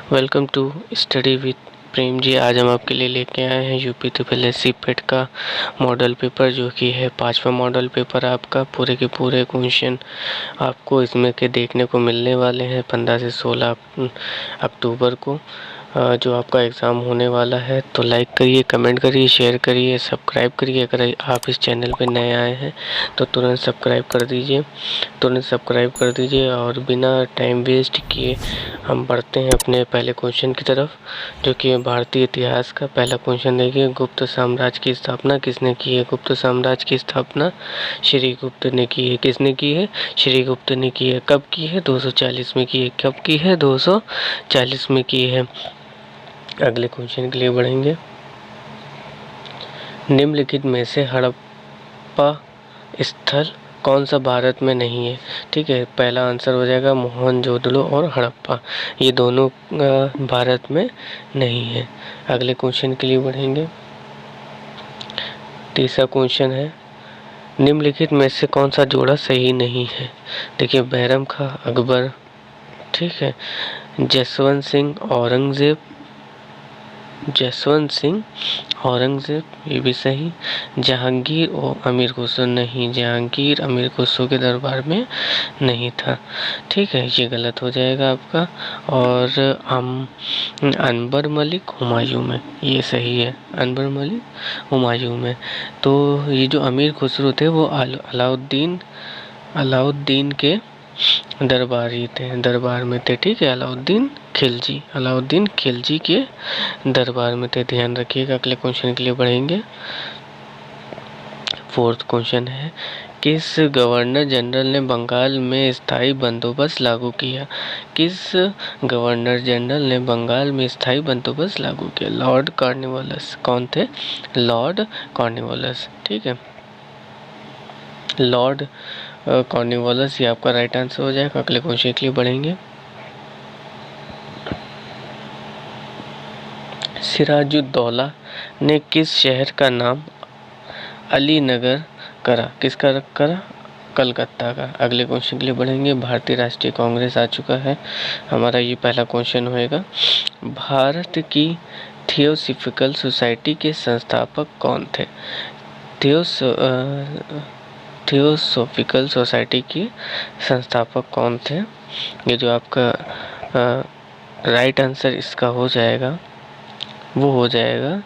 Welcome to study with Prem ji. आज हम आपके लिए लेके आए हैं यूपी ट्रिपल एस सी पेट का मॉडल पेपर, जो कि है 5वां मॉडल पेपर। आपका पूरे के पूरे क्वेश्चन आपको इसमें के देखने को मिलने वाले हैं 15 से 16 अक्टूबर को, जो आपका एग्ज़ाम होने वाला है। तो लाइक करिए, कमेंट करिए, शेयर करिए, सब्सक्राइब करिए। अगर आप इस चैनल पे नए आए हैं तो तुरंत सब्सक्राइब कर दीजिए। और बिना टाइम वेस्ट किए हम बढ़ते हैं अपने पहले क्वेश्चन की तरफ, जो कि भारतीय इतिहास का पहला क्वेश्चन। देखिए, गुप्त साम्राज्य की स्थापना किसने की है? गुप्त साम्राज्य की स्थापना श्रीगुप्त ने की है। किसने की है? श्रीगुप्त ने की है। कब की है? 240 में की है। कब की है? 240 में की है। अगले क्वेश्चन के लिए बढ़ेंगे। निम्नलिखित में से हड़प्पा स्थल कौन सा भारत में नहीं है? ठीक है, पहला आंसर हो जाएगा मोहनजोदड़ो और हड़प्पा, ये दोनों भारत में नहीं है। अगले क्वेश्चन के लिए बढ़ेंगे। तीसरा क्वेश्चन है, निम्नलिखित में से कौन सा जोड़ा सही नहीं है? देखिए, बैरम खां अकबर, ठीक है, जसवंत सिंह औरंगज़ेब, ये भी सही। जहांगीर और अमीर खुसरो नहीं, जहांगीर अमीर खुसरो के दरबार में नहीं था। ठीक है, ये गलत हो जाएगा आपका। और अनबर मलिक हुमायूं में, ये सही है, अनबर मलिक हुमायूं में। तो ये जो अमीर खुसरो थे वो अलाउद्दीन के दरबार में थे। ठीक है, अलाउद्दीन खिलजी के दरबार में थे, ध्यान रखिएगा। अगले क्वेश्चन के लिए बढ़ेंगे। फोर्थ क्वेश्चन है, किस गवर्नर जनरल ने बंगाल में स्थायी बंदोबस्त लागू किया? किस गवर्नर जनरल ने बंगाल में स्थायी बंदोबस्त लागू किया? Lord Cornwallis. कौन थे? Lord Cornwallis. ठीक है, लॉर्ड कॉर्नवालिस, ये आपका राइट आंसर हो जाएगा। अगले क्वेश्चन के लिए बढ़ेंगे। सिराजुद्दौला ने किस शहर का नाम अलीनगर करा? किसका करा? कलकत्ता का। अगले क्वेश्चन के लिए बढ़ेंगे। भारतीय राष्ट्रीय कांग्रेस आ चुका है हमारा, ये पहला क्वेश्चन होएगा। भारत की थियोसॉफिकल सोसाइटी के संस्थापक कौन थे? थियोसॉफिकल सोसाइटी के संस्थापक कौन थे? ये जो आपका राइट आंसर इसका हो जाएगा, वो हो जाएगा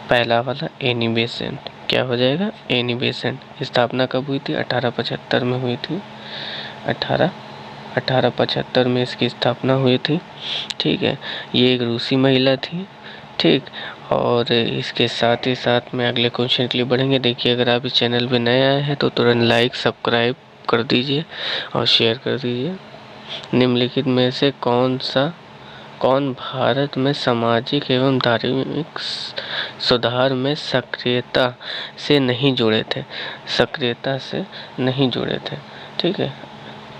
पहला वाला, एनी बेसेंट। क्या हो जाएगा? Annie Besant. स्थापना कब हुई थी? 1875 में हुई थी। 1875 में इसकी स्थापना हुई थी। ठीक है, ये एक रूसी महिला थी। ठीक, और इसके साथ ही साथ में अगले क्वेश्चन के लिए बढ़ेंगे। देखिए, अगर आप इस चैनल पे नए आए हैं तो तुरंत लाइक, सब्सक्राइब कर दीजिए और शेयर कर दीजिए। निम्नलिखित में से कौन भारत में सामाजिक एवं धार्मिक सुधार में सक्रियता से नहीं जुड़े थे? ठीक है,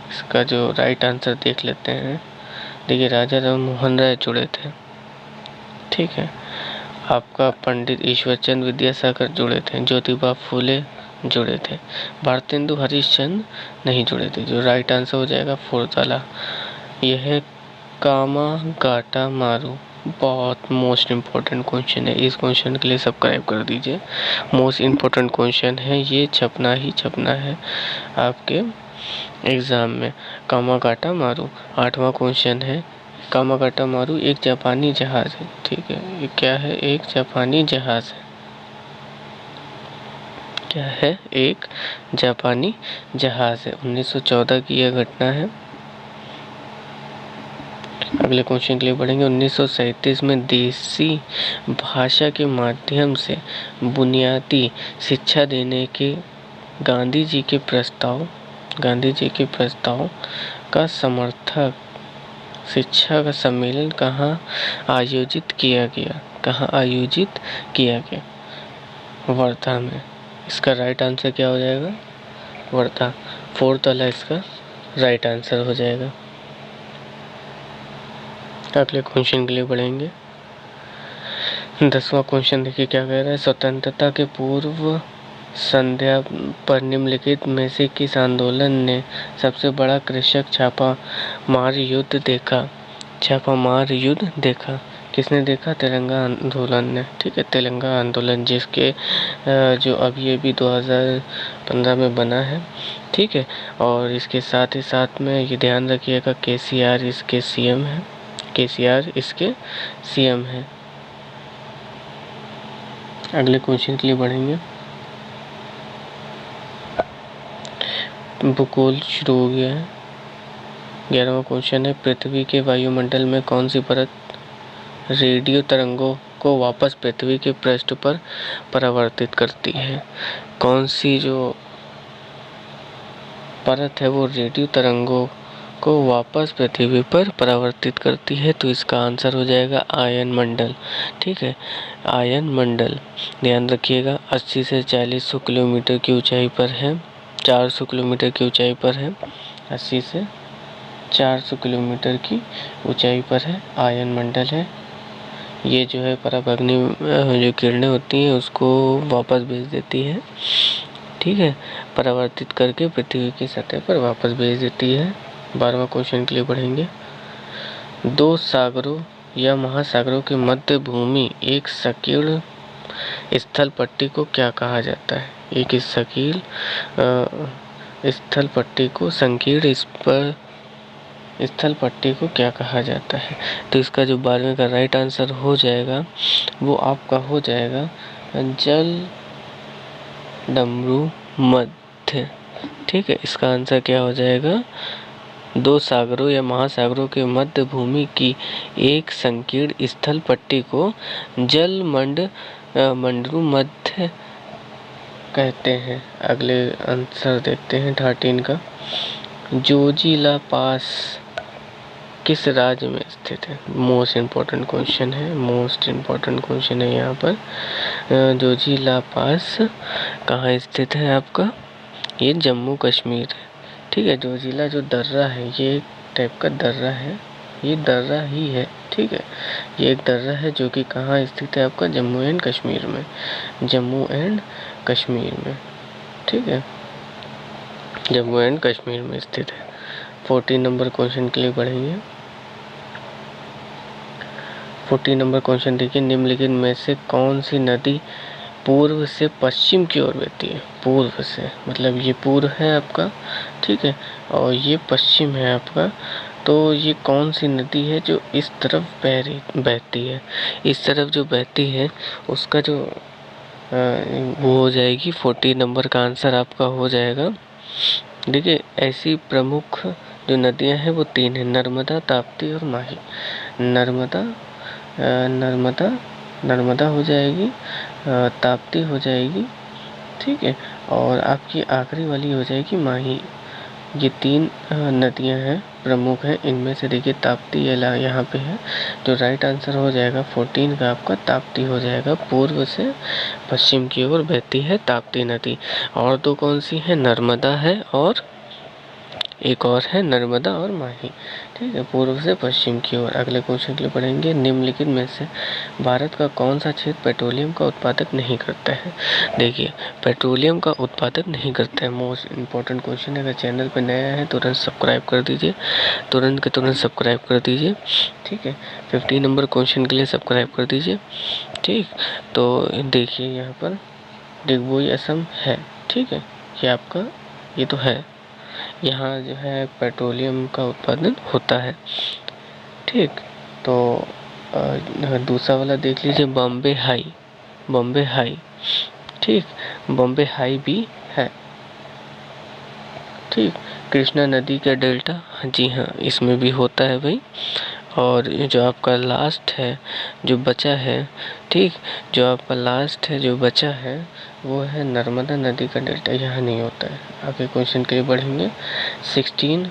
इसका जो राइट आंसर देख लेते हैं। देखिए, राजा राम मोहन राय जुड़े थे। ठीक है, आपका पंडित ईश्वरचंद विद्यासागर जुड़े थे। ज्योतिबा फूले जुड़े थे। भारतेंदु हरिश्चंद्र नहीं जुड़े थे। जो राइट आंसर हो जाएगा फोर्थ वाला, यह है कामागाटा मारू। बहुत मोस्ट इम्पोर्टेंट क्वेश्चन है, इस क्वेश्चन के लिए सब्सक्राइब कर दीजिए। मोस्ट इम्पोर्टेंट क्वेश्चन है, ये छपना है आपके एग्ज़ाम में। कामागाटा मारू 8वां क्वेश्चन है। कामागाटा मारू एक जापानी जहाज़ है। ठीक है, ये क्या है? एक जापानी जहाज़ है। क्या है? एक जापानी जहाज़ है। 1914 की यह घटना है। अगले क्वेश्चन के लिए बढ़ेंगे। 1937 में देसी भाषा के माध्यम से बुनियादी शिक्षा देने के गांधी जी के प्रस्ताव का समर्थक शिक्षा का सम्मेलन कहाँ आयोजित किया गया? वर्धा में। इसका राइट आंसर क्या हो जाएगा? वर्धा। फोर्थ वाला इसका राइट आंसर हो जाएगा। अगले क्वेश्चन के लिए बढ़ेंगे। 10वां क्वेश्चन देखिए क्या कह रहा है। स्वतंत्रता के पूर्व संध्या पर निम्नलिखित में से किस आंदोलन ने सबसे बड़ा कृषक छापा मार युद्ध देखा? छापामार युद्ध देखा, किसने देखा? तेलंगाना आंदोलन ने, ठीक है, तेलंगाना आंदोलन, जिसके जो अभी 2015 में बना है, ठीक है। और इसके साथ ही साथ में ये ध्यान रखिएगा, KCR इसके CM है, KCR इसके CM है। अगले क्वेश्चन के लिए बढ़ेंगे। भूगोल शुरू हो गया है। 11वां क्वेश्चन है, पृथ्वी के वायुमंडल में कौन सी परत रेडियो तरंगों को वापस पृथ्वी के पृष्ठ पर परावर्तित करती है? कौन सी जो परत है वो रेडियो तरंगों को वापस पृथ्वी पर परावर्तित करती है? तो इसका आंसर हो जाएगा आयन मंडल, ठीक है, आयन मंडल। ध्यान रखिएगा, 80 से 40 किलोमीटर की ऊंचाई पर है, 400 किलोमीटर की ऊंचाई पर है, 80 से 400 किलोमीटर की ऊंचाई पर है, आयन मंडल है। ये जो है पराबैंगनी जो किरणें होती हैं उसको वापस भेज देती है, ठीक है, परावर्तित करके पृथ्वी की सतह पर वापस भेज देती है। 12वां क्वेश्चन के लिए बढ़ेंगे। दो सागरों या महासागरों के मध्य भूमि एक संकीर्ण स्थल पट्टी को क्या कहा जाता है? एक संकीर्ण स्थल पट्टी को संकीर्ण स्थल पट्टी को क्या कहा जाता है? तो इसका जो 12वें का राइट आंसर हो जाएगा वो आपका हो जाएगा जल डमरू मध्य, ठीक है। इसका आंसर क्या हो जाएगा? दो सागरों या महासागरों के मध्य भूमि की एक संकीर्ण स्थल पट्टी को जल मंडरू मध्य कहते हैं। अगले आंसर देखते हैं 13 का। जोजिला पास किस राज्य में स्थित है? मोस्ट इम्पोर्टेंट क्वेश्चन है, मोस्ट इम्पोर्टेंट क्वेश्चन है यहाँ पर। जोजिला पास कहाँ स्थित है आपका? ये जम्मू कश्मीर है, ठीक है। जोजिला जो दर्रा है ये एक टाइप का दर्रा है, ये दर्रा ही है, ठीक है। ये एक दर्रा है जो कि कहाँ स्थित है आपका? जम्मू एंड कश्मीर में, जम्मू एंड कश्मीर में, ठीक है, जम्मू एंड कश्मीर में स्थित है। 14 नंबर क्वेश्चन के लिए बढ़ेंगे। 14 नंबर क्वेश्चन देखिए, निम्नलिखित में से कौन सी नदी पूर्व से पश्चिम की ओर बहती है? पूर्व से मतलब ये पूर्व है आपका, ठीक है, और ये पश्चिम है आपका। तो ये कौन सी नदी है जो इस तरफ बहती है? इस तरफ जो बहती है उसका जो वो हो जाएगी 14 नंबर का आंसर आपका हो जाएगा। देखिए, ऐसी प्रमुख जो नदियां हैं वो 3 हैं, नर्मदा, ताप्ती और माही। नर्मदा हो जाएगी, ताप्ती हो जाएगी, ठीक है, और आपकी आखिरी वाली हो जाएगी माही। ये 3 नदियां हैं, प्रमुख हैं। इनमें से देखिए ताप्ती यहाँ पे है, जो राइट आंसर हो जाएगा 14 का आपका ताप्ती हो जाएगा। पूर्व से पश्चिम की ओर बहती है ताप्ती नदी। और 2 कौन सी है? नर्मदा है और एक और है नर्मदा और माही, ठीक है, पूर्व से पश्चिम की ओर। अगले क्वेश्चन के लिए पढ़ेंगे। निम्नलिखित में से भारत का कौन सा क्षेत्र पेट्रोलियम का उत्पादक नहीं करता है? देखिए, पेट्रोलियम का उत्पादक नहीं करता है, मोस्ट इम्पोर्टेंट क्वेश्चन है। अगर चैनल पर नया है तुरंत सब्सक्राइब कर दीजिए, तुरंत सब्सक्राइब कर दीजिए, ठीक है। 15 नंबर क्वेश्चन के लिए सब्सक्राइब कर दीजिए, ठीक। तो देखिए यहाँ पर डिगबोई असम है, ठीक है, ये आपका ये तो है, यहाँ जो है पेट्रोलियम का उत्पादन होता है, ठीक। तो दूसरा वाला देख लीजिए, बॉम्बे हाई, ठीक, बॉम्बे हाई भी है, ठीक। कृष्णा नदी का डेल्टा, जी हाँ, इसमें भी होता है भाई। और जो आपका लास्ट है जो बचा है, ठीक, जो आपका लास्ट है जो बचा है वो है नर्मदा नदी का डेल्टा, यहाँ नहीं होता है। आगे क्वेश्चन के लिए बढ़ेंगे। 16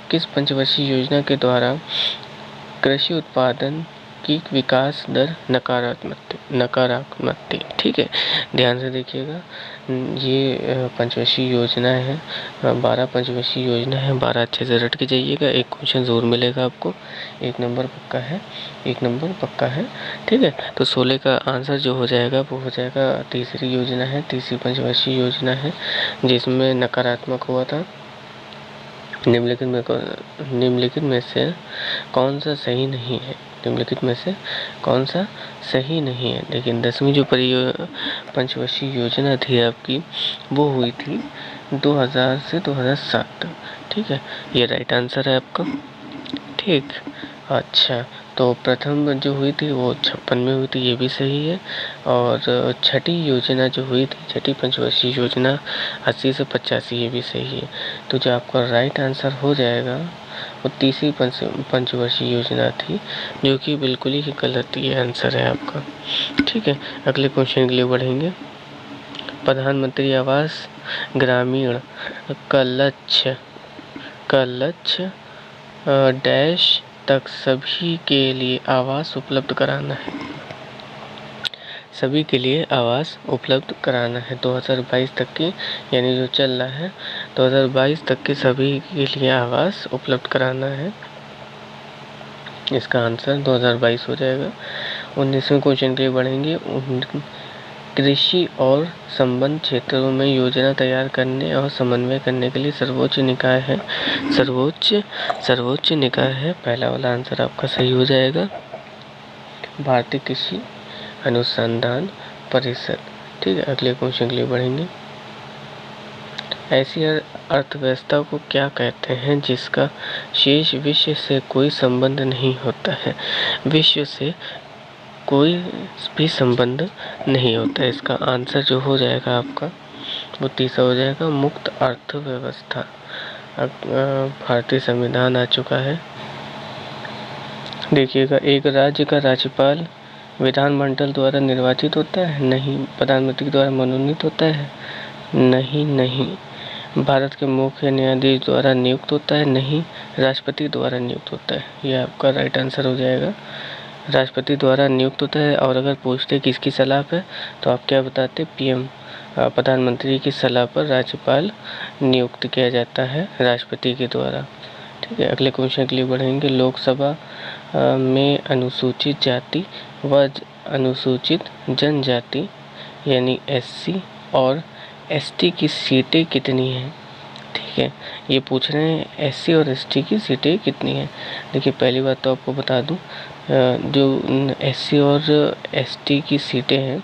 किस पंचवर्षीय योजना के द्वारा कृषि उत्पादन की विकास दर नकारात्मक थी, ठीक है। ध्यान से देखिएगा, ये पंचवर्षीय योजना है, 12 पंचवर्षीय योजना है, 12 अच्छे से रट के जाइएगा, एक क्वेश्चन ज़रूर मिलेगा आपको, 1 नंबर पक्का है, 1 नंबर पक्का है, ठीक है। तो 16 का आंसर जो हो जाएगा वो हो जाएगा तीसरी योजना है, तीसरी पंचवर्षीय योजना है जिसमें नकारात्मक हुआ था, निम्नलिखित में से कौन सा सही नहीं है? निम्नलिखित में से कौन सा सही नहीं है? लेकिन 10वीं जो पंचवर्षीय योजना थी आपकी, वो हुई थी 2000 से 2007 तक। ठीक है, ये राइट आंसर है आपका। ठीक, अच्छा, तो प्रथम जो हुई थी वो 56 में हुई थी, ये भी सही है। और छठी योजना जो हुई थी, छठी पंचवर्षीय योजना 80 से 85, ये भी सही है। तो जो आपका राइट आंसर हो जाएगा वो 30वीं पंचवर्षीय योजना थी, जो कि बिल्कुल ही गलत ये आंसर है आपका। ठीक है, अगले क्वेश्चन के लिए बढ़ेंगे। प्रधानमंत्री आवास ग्रामीण का लक्ष्य डैश तक सभी के लिए आवास उपलब्ध कराना है। सभी के लिए आवास उपलब्ध कराना है 2022 तक की, यानी जो चल रहा है 2022 तक के सभी के लिए आवास उपलब्ध कराना है। इसका आंसर 2022 हो जाएगा। 19वें क्वेश्चन के लिए बढ़ेंगे। कृषि और संबद्ध क्षेत्रों में योजना तैयार करने और समन्वय करने के लिए सर्वोच्च निकाय है। सर्वोच्च निकाय है, पहला वाला आंसर आपका सही हो जाएगा, भारतीय कृषि अनुसंधान परिषद। ठीक है, अगले क्वेश्चन के लिए बढ़ेंगे। ऐसी अर्थव्यवस्था को क्या कहते हैं जिसका शेष विश्व से कोई संबंध नहीं होता है? विश्व से कोई भी संबंध नहीं होता है। इसका आंसर जो हो जाएगा आपका वो 30 हो जाएगा, मुक्त अर्थव्यवस्था। भारतीय संविधान आ चुका है। देखिएगा, एक राज्य का राज्यपाल विधानमंडल द्वारा निर्वाचित होता है? नहीं। प्रधानमंत्री द्वारा मनोनीत होता है? नहीं। भारत के मुख्य न्यायाधीश द्वारा नियुक्त होता है? नहीं। राष्ट्रपति द्वारा नियुक्त होता है? यह आपका राइट आंसर हो जाएगा, राष्ट्रपति द्वारा नियुक्त होता है। और अगर पूछते किसकी सलाह पे, तो आप क्या बताते? पीएम, प्रधानमंत्री की सलाह पर राज्यपाल नियुक्त किया जाता है राष्ट्रपति के द्वारा। ठीक है, अगले क्वेश्चन के लिए बढ़ेंगे। लोकसभा में अनुसूचित जाति व अनुसूचित जनजाति यानी एससी और एसटी की सीटें कितनी हैं? ठीक है, ये पूछ रहे हैं एससी और एसटी की सीटें कितनी हैं। देखिए, पहली बात तो आपको बता दूं, जो एससी और एसटी की सीटें हैं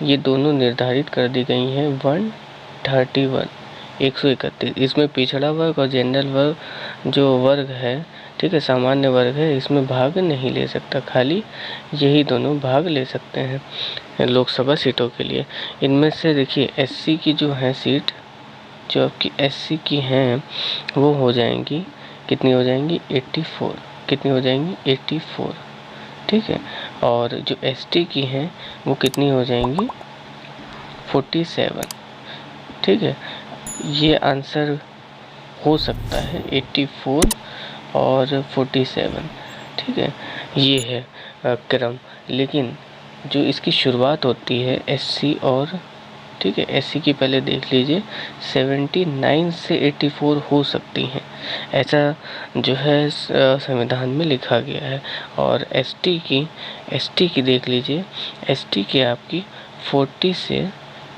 ये दोनों निर्धारित कर दी गई हैं 131। इसमें पिछड़ा वर्ग और जनरल वर्ग जो वर्ग है, ठीक है, सामान्य वर्ग है, इसमें भाग नहीं ले सकता, खाली यही दोनों भाग ले सकते हैं लोकसभा सीटों के लिए। इनमें से देखिए एससी की जो है सीट, जो आपकी एससी की हैं वो हो जाएंगी, कितनी हो जाएंगी? 84। कितनी हो जाएंगी? 84। ठीक है, और जो एसटी की हैं वो कितनी हो जाएंगी? 47। ठीक है, ये आंसर हो सकता है 84 और 47। ठीक है, ये है क्रम। लेकिन जो इसकी शुरुआत होती है एससी और, ठीक है, एससी की पहले देख लीजिए 79 से 84 हो सकती हैं, ऐसा जो है संविधान में लिखा गया है। और एसटी की देख लीजिए, एसटी की आपकी 40 से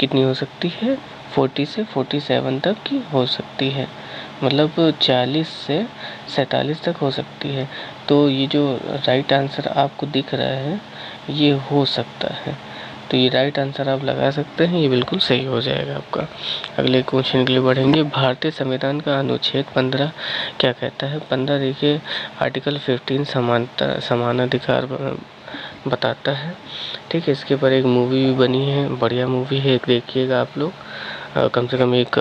कितनी हो सकती है? 40 से 47 तक की हो सकती है, मतलब 40 से 47 तक हो सकती है। तो ये जो राइट आंसर आपको दिख रहा है ये हो सकता है, तो ये राइट आंसर आप लगा सकते हैं, ये बिल्कुल सही हो जाएगा आपका। अगले क्वेश्चन के लिए बढ़ेंगे। भारतीय संविधान का अनुच्छेद 15 क्या कहता है? 15 देखिए आर्टिकल 15 समानाधिकार बताता है। ठीक है, इसके ऊपर एक मूवी भी बनी है, बढ़िया मूवी है, एक देखिएगा आप लोग, कम से कम एक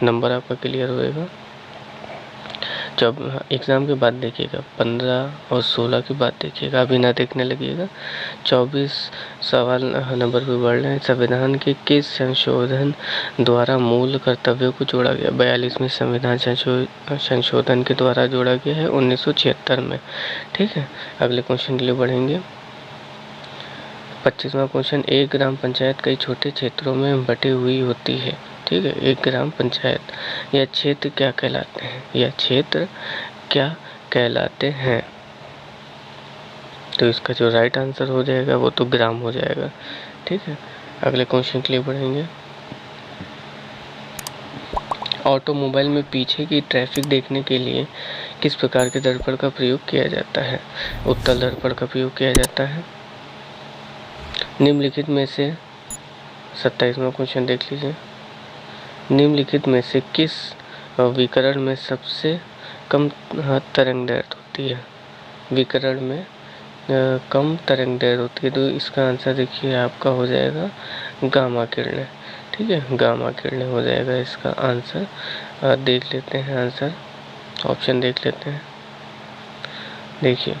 नंबर आपका क्लियर होएगा। जब एग्ज़ाम के बाद देखिएगा, 15 और 16 के बाद देखिएगा, अभी ना देखने लगिएगा। 24 सवाल नंबर पे बढ़ रहे हैं। संविधान के किस संशोधन द्वारा मूल कर्तव्यों को जोड़ा गया? 42वें संविधान संशोधन के द्वारा जोड़ा गया है 1976 में। ठीक है, अगले क्वेश्चन के लिए बढ़ेंगे। 25वां क्वेश्चन, एक ग्राम पंचायत कई छोटे क्षेत्रों में बटी हुई होती है। ठीक है, एक ग्राम पंचायत, यह क्षेत्र क्या कहलाते हैं? यह क्षेत्र क्या कहलाते हैं? तो इसका जो राइट आंसर हो जाएगा वो तो ग्राम हो जाएगा। ठीक है, अगले क्वेश्चन के लिए बढ़ेंगे। ऑटोमोबाइल में पीछे की ट्रैफिक देखने के लिए किस प्रकार के दर्पण का प्रयोग किया जाता है? उत्तल दर्पण का प्रयोग किया जाता है। निम्नलिखित में से 27वां क्वेश्चन देख लीजिए। निम्नलिखित में से किस विकर्ण में सबसे कम तरंग दैर्घ्य होती है? विकर्ण में कम तरंग दैर्घ्य होती है, तो इसका आंसर देखिए आपका हो जाएगा गामा किरणें। ठीक है, गामा किरणें हो जाएगा इसका आंसर। देख लेते हैं आंसर, ऑप्शन देख लेते हैं। देखिए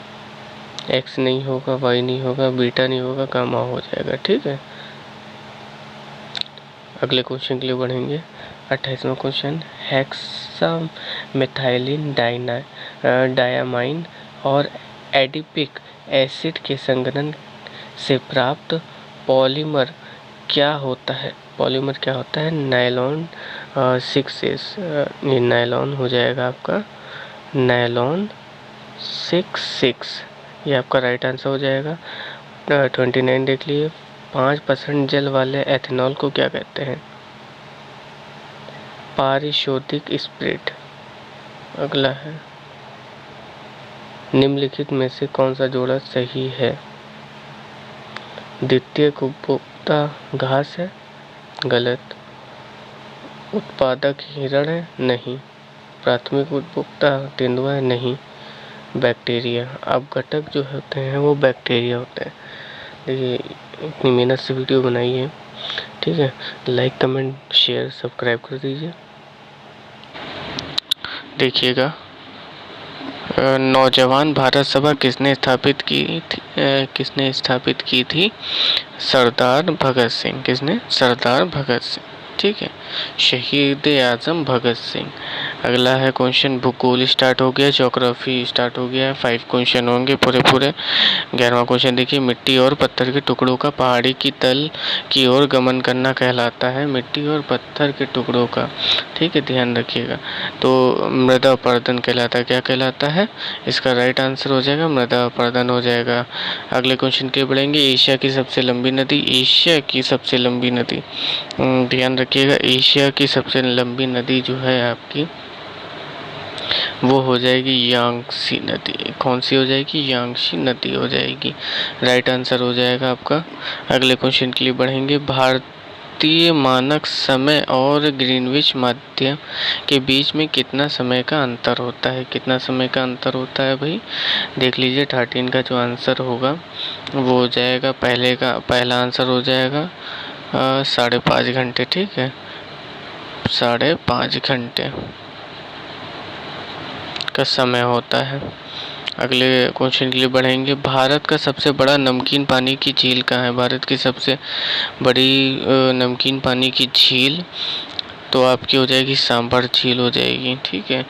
एक्स नहीं होगा, वाई नहीं होगा, बीटा नहीं होगा, गामा हो जाएगा। ठीक है, अगले क्वेश्चन के लिए बढ़ेंगे। 28वां क्वेश्चन, हेक्सामेथाइलिन डायमाइन और एडिपिक एसिड के संघनन से प्राप्त पॉलीमर क्या होता है? पॉलीमर क्या होता है? नायलॉन 6 ये नायलॉन हो जाएगा आपका, नायलॉन 6 ये आपका राइट आंसर हो जाएगा। 29 देख लिए। 5% जल वाले एथेनॉल को क्या कहते हैं? पारिशोधिक स्प्रिट। अगला है, निम्नलिखित में से कौन सा जोड़ा सही है? द्वितीय उपभोक्ता घास है, गलत। उत्पादक हिरण है, नहीं। प्राथमिक उपभोक्ता तेंदुआ है, नहीं। बैक्टीरिया। अब घटक जो होते हैं वो बैक्टीरिया होते हैं। देखिए इतनी मेहनत से वीडियो बनाई है, ठीक है, लाइक कमेंट शेयर सब्सक्राइब कर दीजिए। देखिएगा, नौजवान भारत सभा किसने स्थापित की थी? सरदार भगत सिंह। किसने? सरदार भगत सिंह। ठीक है, शहीद आजम भगत सिंह। अगला है क्वेश्चन, भूगोल स्टार्ट हो गया, ज्योग्राफी स्टार्ट हो गया। 5 क्वेश्चन होंगे पूरे। 11वां क्वेश्चन देखिए, मिट्टी और पत्थर के टुकड़ों का पहाड़ी की तल की ओर गमन करना कहलाता है। मिट्टी और पत्थर के टुकड़ों का, ठीक है, ध्यान रखिएगा। तो मृदा अपरदन कहलाता है। क्या कहलाता है? इसका राइट आंसर हो जाएगा मृदा अपरदन हो जाएगा। अगले क्वेश्चन के बढ़ेंगे, एशिया की सबसे लंबी नदी। एशिया की सबसे लंबी नदी, ध्यान रखिएगा, एशिया की सबसे लंबी नदी जो है आपकी वो हो जाएगी यांगसी नदी। कौन सी हो जाएगी? यांगसी नदी हो जाएगी। राइट आंसर हो जाएगा आपका। अगले क्वेश्चन के लिए बढ़ेंगे, भारतीय मानक समय और ग्रीनविच मध्य के बीच में कितना समय का अंतर होता है? कितना समय का अंतर होता है भाई? देख लीजिए, 13 का जो आंसर होगा वो हो जाएगा, पहला आंसर हो जाएगा 5.5 घंटे। ठीक है, 5.5 घंटे का समय होता है। अगले क्वेश्चन के लिए बढ़ेंगे, भारत का सबसे बड़ा नमकीन पानी की झील कहाँ है? भारत की सबसे बड़ी नमकीन पानी की झील तो आपकी हो जाएगी सांभर झील हो जाएगी। ठीक है,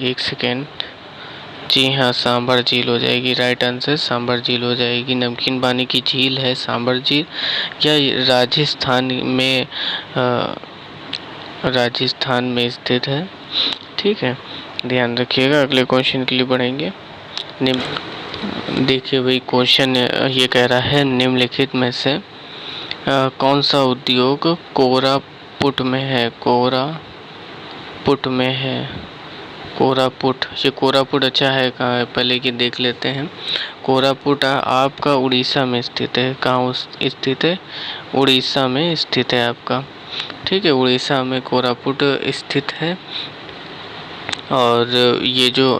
1 सेकेंड, जी हाँ, सांभर झील हो जाएगी। राइट आंसर सांभर झील हो जाएगी। नमकीन पानी की झील है सांभर झील, या राजस्थान में स्थित है। ठीक है, ध्यान रखिएगा। अगले क्वेश्चन के लिए बढ़ेंगे। देखिए भाई, क्वेश्चन ये कह रहा है, निम्नलिखित में से कौन सा उद्योग कोरापुट में है? कोरापुट में है, कोरापुट। ये कोरापुट अच्छा है कहाँ है पहले की देख लेते हैं। कोरापुट आपका उड़ीसा में स्थित है। कहाँ स्थित है? उड़ीसा में स्थित है आपका। ठीक है, उड़ीसा में कोरापुट स्थित है। और ये जो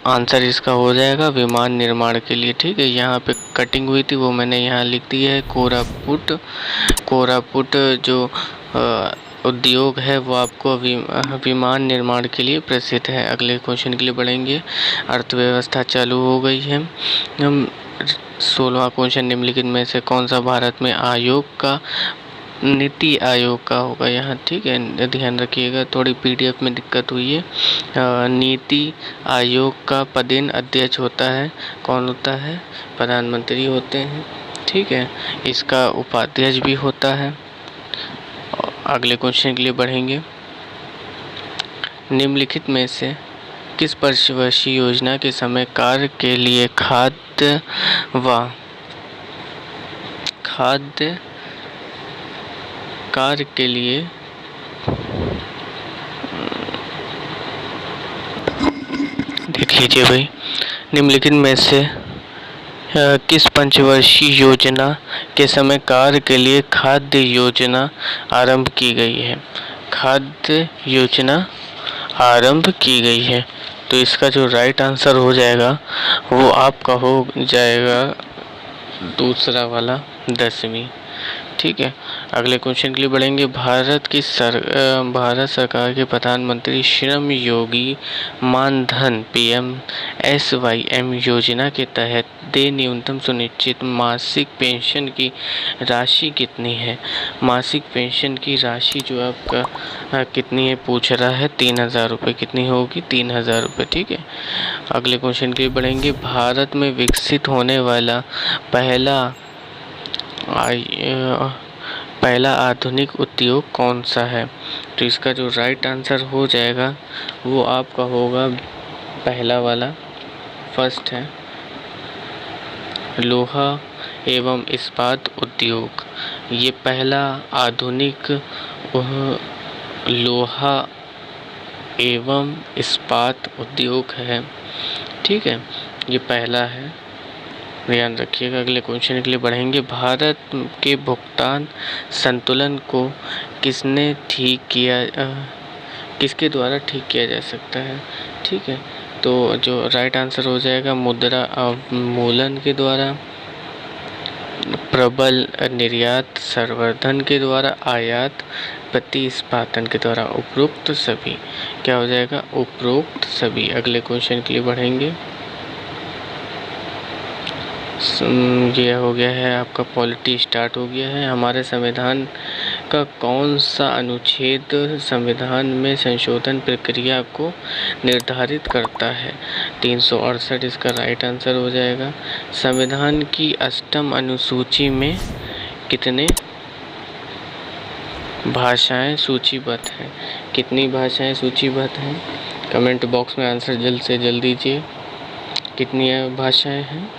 आंसर इसका हो जाएगा विमान निर्माण के लिए। ठीक है, यहाँ पे कटिंग हुई थी वो मैंने यहाँ लिख दी है। कोरापुट जो उद्योग है वो आपको विमान निर्माण के लिए प्रसिद्ध है। अगले क्वेश्चन के लिए बढ़ेंगे। अर्थव्यवस्था चालू हो गई है। 16वां क्वेश्चन, निम्नलिखित में से कौन सा भारत में नीति आयोग का होगा यहाँ? ठीक है, ध्यान रखिएगा, थोड़ी पीडीएफ में दिक्कत हुई है। नीति आयोग का पदेन अध्यक्ष होता है, कौन होता है? प्रधानमंत्री होते हैं। ठीक है, इसका उपाध्यक्ष भी होता है। अगले क्वेश्चन के लिए बढ़ेंगे। निम्नलिखित में से किस पंचवर्षीय योजना के समय कार्य के लिए खाद्य कार्य के लिए कीजिए भाई। निम्नलिखित में से किस पंचवर्षीय योजना के समय कार्य के लिए खाद्य योजना आरंभ की गई है? खाद्य योजना आरंभ की गई है। तो इसका जो राइट आंसर हो जाएगा वो आपका हो जाएगा दूसरा वाला 10वीं। ठीक है, अगले क्वेश्चन के लिए बढ़ेंगे। भारत सरकार के प्रधानमंत्री श्रम योगी मानधन PMSYM योजना के तहत देय न्यूनतम सुनिश्चित मासिक पेंशन की राशि कितनी है? मासिक पेंशन की राशि जो आपका कितनी है पूछ रहा है, 3000 रुपये। कितनी होगी? 3000 रुपये। ठीक है, अगले क्वेश्चन के लिए बढ़ेंगे। भारत में विकसित होने वाला पहला आधुनिक उद्योग कौन सा है? तो इसका जो राइट आंसर हो जाएगा वो आपका होगा पहला वाला, फर्स्ट है, लोहा एवं इस्पात उद्योग। ये पहला आधुनिक लोहा एवं इस्पात उद्योग है। ठीक है, ये पहला है, ध्यान रखिएगा। अगले क्वेश्चन के लिए बढ़ेंगे। भारत के भुगतान संतुलन को किसके द्वारा ठीक किया जा सकता है? ठीक है, तो जो राइट आंसर हो जाएगा मुद्रा अवमूलन के द्वारा, प्रबल निर्यात संवर्धन के द्वारा, आयात प्रतिस्पादन के द्वारा। उपरोक्त सभी। क्या हो जाएगा? उपरोक्त सभी। अगले क्वेश्चन के लिए बढ़ेंगे। ये हो गया है आपका पॉलिटी स्टार्ट हो गया है। हमारे संविधान का कौन सा अनुच्छेद संविधान में संशोधन प्रक्रिया को निर्धारित करता है? 368 इसका राइट आंसर हो जाएगा। संविधान की 8वीं अनुसूची में कितने भाषाएं सूचीबद्ध हैं? कितनी भाषाएं सूचीबद्ध हैं? कमेंट बॉक्स में आंसर जल्द से जल्द दीजिए। कितनी भाषाएं हैं?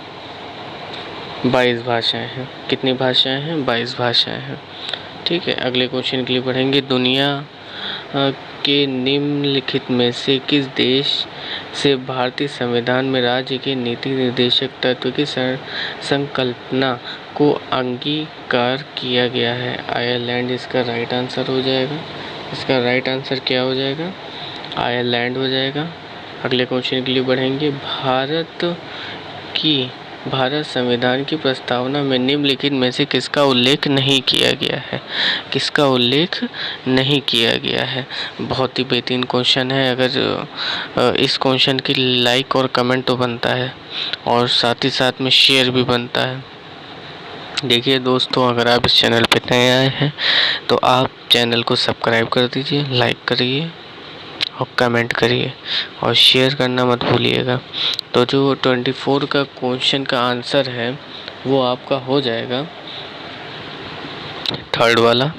22 भाषाएं हैं। कितनी भाषाएं हैं? 22 भाषाएं हैं। ठीक है, अगले क्वेश्चन के लिए बढ़ेंगे। दुनिया के निम्नलिखित में से किस देश से भारतीय संविधान में राज्य के नीति निर्देशक तत्व की संकल्पना को अंगीकार किया गया है? आयरलैंड इसका राइट आंसर हो जाएगा। इसका राइट आंसर क्या हो जाएगा? आयरलैंड हो जाएगा। अगले क्वेश्चन के लिए बढ़ेंगे। भारत संविधान की प्रस्तावना में निम्नलिखित में से किसका उल्लेख नहीं किया गया है? किसका उल्लेख नहीं किया गया है? बहुत ही बेहतरीन क्वेश्चन है। अगर इस क्वेश्चन की लाइक और कमेंट तो बनता है और साथ ही साथ में शेयर भी बनता है। देखिए दोस्तों, अगर आप इस चैनल पे नए आए हैं तो आप चैनल को सब्सक्राइब कर दीजिए, लाइक करिए और कमेंट करिए और शेयर करना मत भूलिएगा। तो जो 24 का क्वेश्चन का आंसर है वो आपका हो जाएगा थर्ड वाला,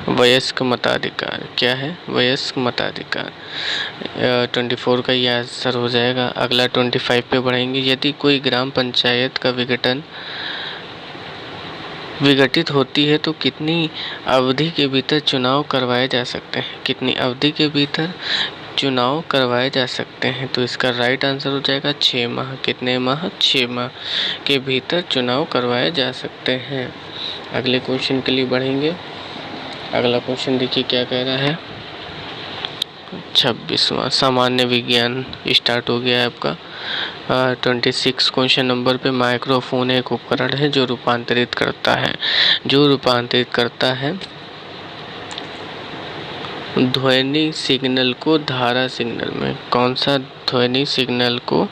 वयस्क मताधिकार। क्या है? वयस्क मताधिकार। 24 का ये आंसर हो जाएगा। अगला 25 पे बढ़ेंगे। यदि कोई ग्राम पंचायत का विघटित होती है तो कितनी अवधि के भीतर चुनाव करवाए जा सकते हैं? कितनी अवधि के भीतर चुनाव करवाए जा सकते हैं? तो इसका राइट आंसर हो जाएगा 6 माह। कितने माह? 6 माह के भीतर चुनाव करवाए जा सकते हैं। अगले क्वेश्चन के लिए बढ़ेंगे। अगला क्वेश्चन देखिए क्या कह रहा है। 26वां सामान्य विज्ञान स्टार्ट हो गया है आपका। 26 क्वेश्चन नंबर पे माइक्रोफोन एक उपकरण है जो रूपांतरित करता है ध्वनि सिग्नल को धारा सिग्नल में। कौन सा ध्वनि सिग्नल को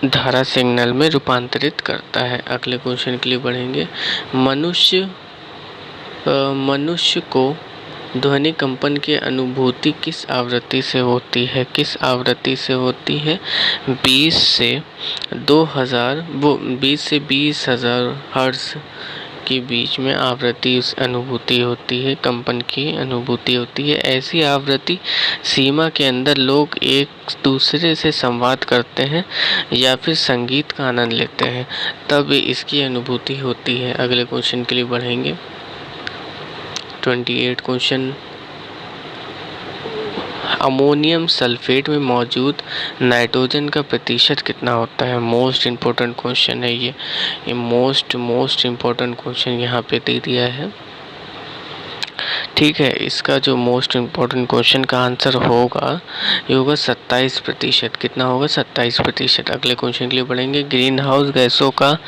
धारा सिग्नल में रूपांतरित करता है? अगले क्वेश्चन के लिए बढ़ेंगे। मनुष्य को ध्वनि कंपन की अनुभूति किस आवृत्ति से होती है? किस आवृत्ति से होती है? 20 से 20,000 हर्ट्ज के बीच में आवृत्ति अनुभूति होती है, कंपन की अनुभूति होती है। ऐसी आवृत्ति सीमा के अंदर लोग एक दूसरे से संवाद करते हैं या फिर संगीत का आनंद लेते हैं, तब इसकी अनुभूति होती है। अगले क्वेश्चन के लिए बढ़ेंगे। 28 क्वेश्चन अमोनियम सल्फेट में मौजूद नाइट्रोजन का प्रतिशत कितना होता है? मोस्ट इम्पोर्टेंट क्वेश्चन है ये मोस्ट इम्पोर्टेंट क्वेश्चन यहाँ पे दे दिया है। ठीक है, इसका जो मोस्ट इम्पोर्टेंट क्वेश्चन का आंसर होगा ये होगा 27%। कितना होगा? 27%। अगले क्वेश्चन के लिए बढ़ेंगे। ग्रीन हाउस गैसों का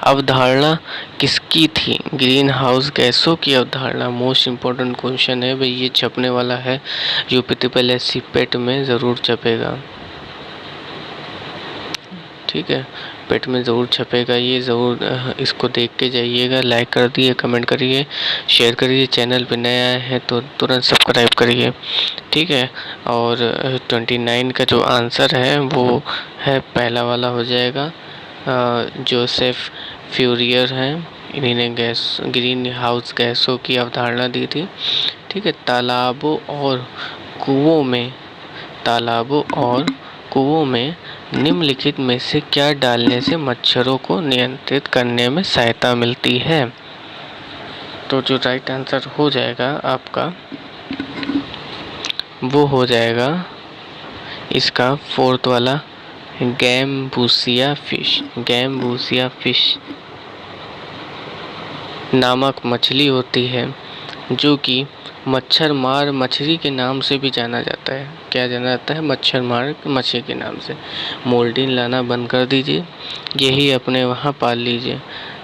अवधारणा किसकी थी? ग्रीन हाउस गैसों की अवधारणा मोस्ट इम्पोर्टेंट क्वेश्चन है भाई, ये छपने वाला है यूपीपीएल एससी पेट में ज़रूर छपेगा। ठीक है, पेट में ज़रूर छपेगा ये, ज़रूर इसको देख के जाइएगा। लाइक कर दिए, कमेंट करिए, शेयर करिए। चैनल पे नया है तो तुरंत सब्सक्राइब करिए। ठीक है, और 29 का जो आंसर है वो है पहला वाला हो जाएगा। जोसेफ फ्यूरियर हैं, इन्हीं ने ग्रीन हाउस गैसों की अवधारणा दी थी। ठीक है, तालाबों और कुओं में निम्नलिखित में से क्या डालने से मच्छरों को नियंत्रित करने में सहायता मिलती है? तो जो राइट आंसर हो जाएगा आपका वो हो जाएगा इसका फोर्थ वाला, गैम्बूसिया फिश नामक मछली होती है जो कि मच्छर मार मछली के नाम से भी जाना जाता है। क्या जाना जाता है? मच्छर मार मछली के नाम से। मोल्डिन लाना बंद कर दीजिए, यही अपने वहाँ पाल लीजिए।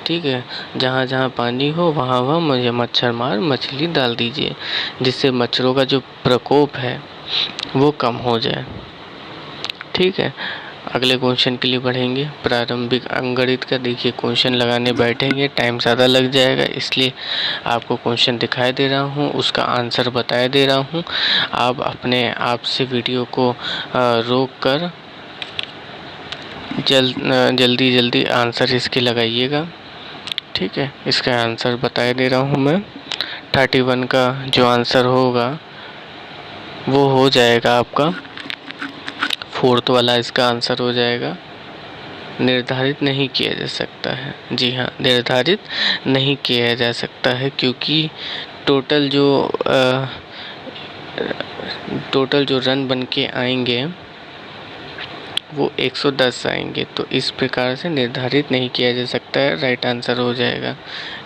ठीक है, जहाँ जहाँ पानी हो वहाँ वहाँ मुझे मच्छर मार मछली डाल दीजिए, जिससे मच्छरों का जो प्रकोप है वो कम हो जाए। ठीक है, अगले क्वेश्चन के लिए बढ़ेंगे। प्रारंभिक अंकगणित का देखिए क्वेश्चन लगाने बैठेंगे, टाइम ज़्यादा लग जाएगा, इसलिए आपको क्वेश्चन दिखाई दे रहा हूँ, उसका आंसर बताया दे रहा हूँ। आप अपने आप से वीडियो को रोक कर जल्दी आंसर इसके लगाइएगा। ठीक है, इसका आंसर बताया दे रहा हूँ मैं। 31 का जो आंसर होगा वो हो जाएगा आपका फोर्थ वाला, इसका आंसर हो जाएगा। निर्धारित नहीं किया जा सकता है। जी हाँ, निर्धारित नहीं किया जा सकता है, क्योंकि टोटल जो रन बन के आएंगे वो 110 आएंगे, तो इस प्रकार से निर्धारित नहीं किया जा सकता है, राइट आंसर हो जाएगा।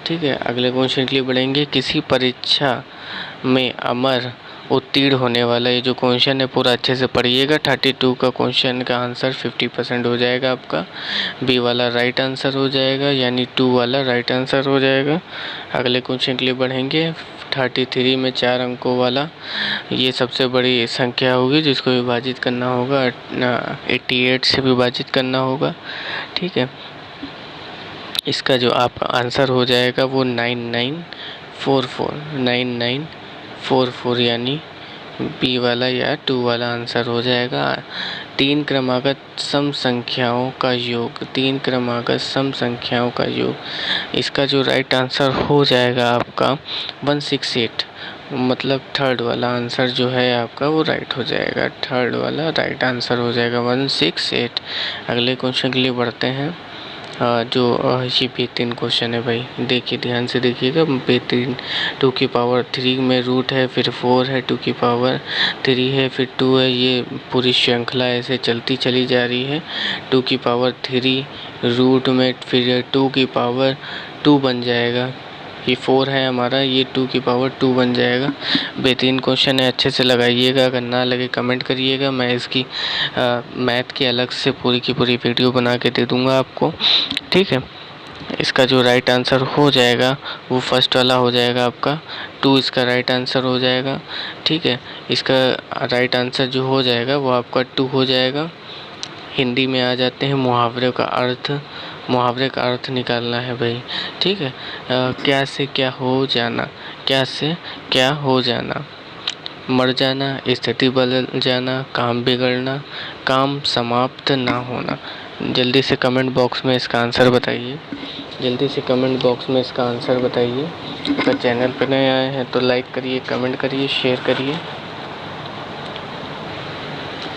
ठीक है, अगले क्वेश्चन के लिए बढ़ेंगे। किसी परीक्षा में अमर उत्तीर्ण होने वाला, ये जो क्वेश्चन है पूरा अच्छे से पढ़िएगा। 32 का क्वेश्चन का आंसर 50% हो जाएगा आपका। बी वाला राइट आंसर हो जाएगा, यानी 2 वाला राइट आंसर हो जाएगा। अगले क्वेश्चन के लिए बढ़ेंगे। 33 में 4 अंकों वाला, ये सबसे बड़ी संख्या होगी जिसको विभाजित करना होगा, 88 से विभाजित करना होगा। ठीक है, इसका जो आपका आंसर हो जाएगा वो 9944 यानी बी वाला या 2 वाला आंसर हो जाएगा। 3 क्रमागत सम संख्याओं का योग, इसका जो राइट आंसर हो जाएगा आपका 168, मतलब थर्ड वाला आंसर जो है आपका वो राइट हो जाएगा। थर्ड वाला राइट आंसर हो जाएगा 168। अगले क्वेश्चन के लिए बढ़ते हैं। जो ये बेहतरीन क्वेश्चन है भाई, देखिए ध्यान से देखिएगा। बेहतरीन 2 की पावर 3 में रूट है, फिर 4 है, 2 की पावर 3 है, फिर 2 है, ये पूरी श्रृंखला ऐसे चलती चली जा रही है। 2 की पावर 3 रूट में, फिर 2 की पावर 2 बन जाएगा। ये 4 है हमारा, ये 2 की पावर 2 बन जाएगा। बेहतरीन क्वेश्चन है, अच्छे से लगाइएगा। अगर ना लगे कमेंट करिएगा, मैं इसकी मैथ की अलग से पूरी की पूरी वीडियो बना के दे दूँगा आपको। ठीक है, इसका जो राइट आंसर हो जाएगा वो फर्स्ट वाला हो जाएगा आपका। 2 इसका राइट आंसर हो जाएगा। ठीक है, इसका राइट आंसर जो हो जाएगा वो आपका 2 हो जाएगा। हिंदी में आ जाते हैं मुहावरे का अर्थ निकालना है भाई। ठीक है, क्या से क्या हो जाना, मर जाना, स्थिति बदल जाना, काम बिगड़ना, काम समाप्त ना होना। जल्दी से कमेंट बॉक्स में इसका आंसर बताइए। अगर चैनल पर नए आए हैं तो लाइक करिए, कमेंट करिए, शेयर करिए।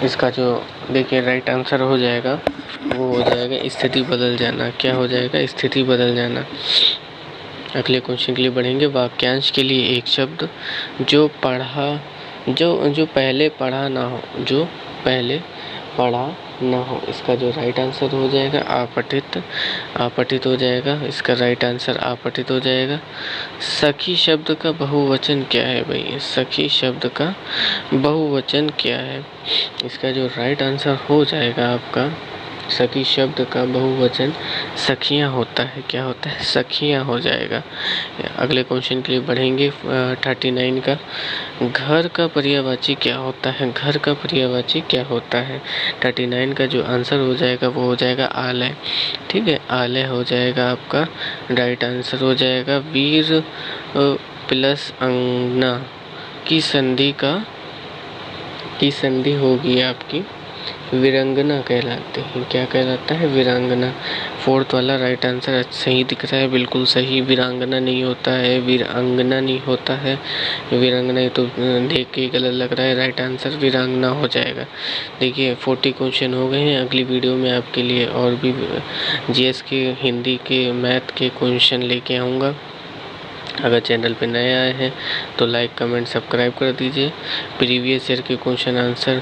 इसका जो देखिए राइट आंसर हो जाएगा वो हो जाएगा स्थिति बदल जाना। क्या हो जाएगा? स्थिति बदल जाना। अगले क्वेश्चन के लिए बढ़ेंगे। वाक्यांश के लिए एक शब्द। जो पढ़ा जो पहले पढ़ा ना हो, जो पहले पढ़ा ना हो, इसका जो राइट आंसर हो जाएगा आपठित। आपठित हो जाएगा, इसका राइट आंसर आपठित हो जाएगा। सखी शब्द का बहुवचन क्या है भाई? सखी शब्द का बहुवचन क्या है? इसका जो राइट आंसर हो जाएगा आपका, सखी शब्द का बहुवचन सखियाँ होता है। क्या होता है? सखियाँ हो जाएगा। अगले क्वेश्चन के लिए बढ़ेंगे। 39 का, घर का पर्यायवाची क्या होता है? घर का पर्यायवाची क्या होता है? 39 का जो आंसर हो जाएगा वो हो जाएगा आलय। ठीक है, आलय हो जाएगा आपका राइट आंसर हो जाएगा। वीर प्लस अंगना की संधि होगी आपकी वीरांगना कहलाते हैं। क्या कहलाता है? वीरांगना। फोर्थ वाला राइट आंसर सही दिख रहा है, बिल्कुल सही। वीरांगना नहीं होता है, वीरांगना नहीं होता है। वीरांगना ये तो देख के गलत लग रहा है, राइट आंसर वीरांगना हो जाएगा। देखिए 40 क्वेश्चन हो गए हैं। अगली वीडियो में आपके लिए और भी जीएस के, हिंदी के, मैथ के क्वेश्चन लेके आऊँगा। अगर चैनल पे नए आए हैं तो लाइक, कमेंट, सब्सक्राइब कर दीजिए। प्रीवियस ईयर के क्वेश्चन आंसर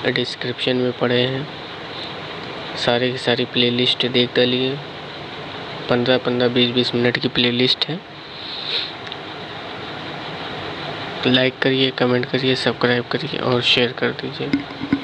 डिस्क्रिप्शन में पड़े हैं। सारे की सारी प्लेलिस्ट देख डालिए। 15-15, 20-20 मिनट की प्लेलिस्ट है। लाइक करिए, कमेंट करिए, सब्सक्राइब करिए और शेयर कर दीजिए।